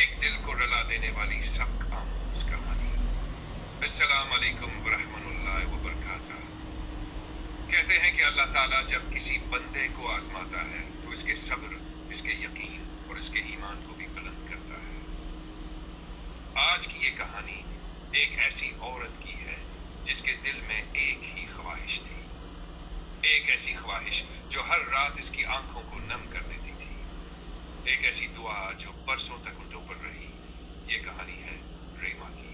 एक दिल को रुला देने वाली सबक आमोज कहानी। अस्सलाम वालेकुम वरहमतुल्लाहि वबरकातुहू। कहते हैं कि अल्लाह ताला जब किसी बंदे को आजमाता है तो इसके सब्र, इसके यकीन और इसके ईमान को भी बुलंद करता है। आज की ये कहानी एक ऐसी औरत की है जिसके दिल में एक ही ख्वाहिश थी, एक ऐसी ख्वाहिश जो हर रात इसकी आंखों को नम कर देती थी, एक ऐसी दुआ जो बरसों तक उन पर रही। ये कहानी है रीमा की।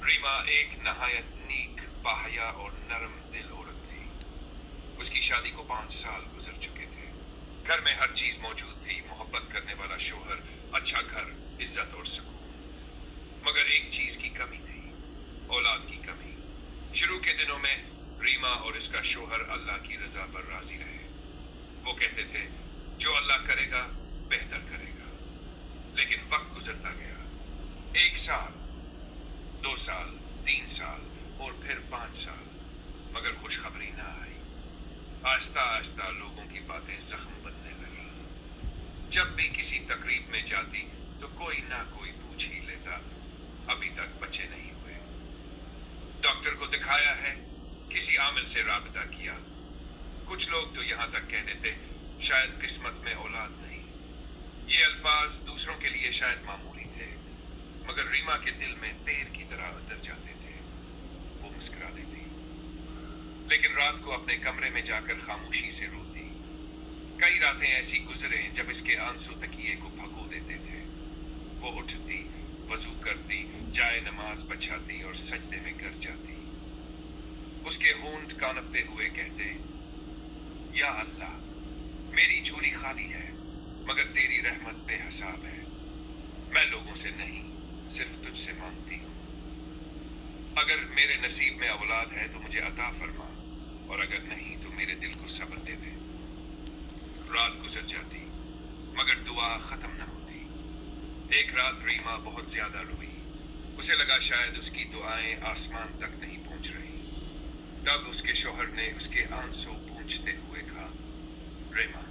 रीमा एक नहायत नीक, बाहया और नरम दिल औरत थी। उसकी शादी को 5 साल गुजर चुके थे। घर में हर चीज मौजूद थी, मोहब्बत करने वाला शोहर, अच्छा घर, इज्जत और सुकून। मगर एक चीज की कमी थी, औलाद की कमी। शुरू के दिनों में रीमा और इसका शोहर अल्लाह की रजा पर राजी रहे। वो कहते थे जो अल्लाह करेगा बेहतर करेगा। लेकिन वक्त गुजरता गया। 1 साल, 2 साल, 3 साल और फिर 5 साल, मगर खुशखबरी ना आई। आहिस्ता आहिस्ता लोगों की बातें जख्म बनने लगी। जब भी किसी तकरीब में जाती तो कोई ना कोई पूछ ही लेता, अभी तक बच्चे नहीं हुए। डॉक्टर को दिखाया है, किसी आमिल से राबता किया। कुछ लोग तो यहां तक कह देते शायद किस्मत में औलाद नहीं। ये अल्फाज दूसरों के लिए शायद मामूली थे, मगर रीमा के दिल में तीर की तरह उतर जाते थे। वो मुस्कुरा देती, लेकिन रात को अपने कमरे में जाकर खामोशी से रोती। कई रातें ऐसी गुजरे जब इसके आंसू तकिए को भगो देते थे। वो उठती, वजू करती, जाए नमाज बचाती और सजदे में गिर जाती। उसके होंठ कांपते हुए कहते, या अल्लाह, मेरी झोली खाली है मगर तेरी रहमत बेहिसाब है। मैं लोगों से नहीं, सिर्फ तुझसे मांगती हूँ। अगर मेरे नसीब में औलाद है तो मुझे अता फरमा, और अगर नहीं तो मेरे दिल को सब्र दे दे। रात गुजर जाती मगर दुआ खत्म न होती। एक रात रीमा बहुत ज्यादा रोई। उसे लगा शायद उसकी दुआएं आसमान तक नहीं पहुंच रही। तब उसके शौहर ने उसके आंसू पूंछते हुए कहा, रीमा,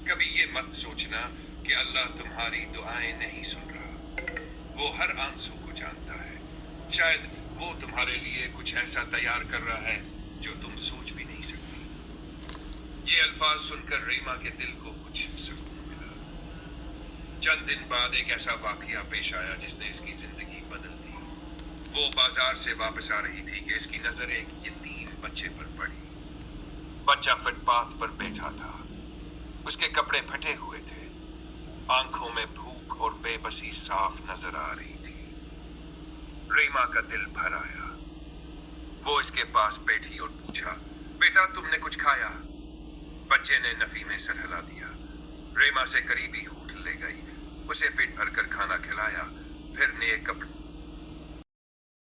कभी ये मत सोचना कि अल्लाह तुम्हारी दुआएं नहीं सुन रहा। वो हर आंसू को जानता है। शायद वो तुम्हारे लिए कुछ ऐसा तैयार कर रहा है जो तुम सोच भी नहीं सकती। ये अल्फाज सुनकर रीमा के दिल को कुछ सुकून मिला। चंद दिन बाद एक ऐसा वाकया पेश आया जिसने इसकी जिंदगी बदल दी। वो बाजार से वापस आ रही थी कि इसकी नजर एक यतीम बच्चे पर पड़ी। बच्चा फुटपाथ पर बैठा था। उसके कपड़े फटे हुए थे। आंखों में भूख और बेबसी साफ नजर आ रही थी। रीमा का दिल भर आया। वो इसके पास बैठी और पूछा, बेटा तुमने कुछ खाया? बच्चे ने नफी में सर हिला दिया। रीमा से करीबी होठ ले गई, उसे पेट भरकर खाना खिलाया, फिर नए कपड़े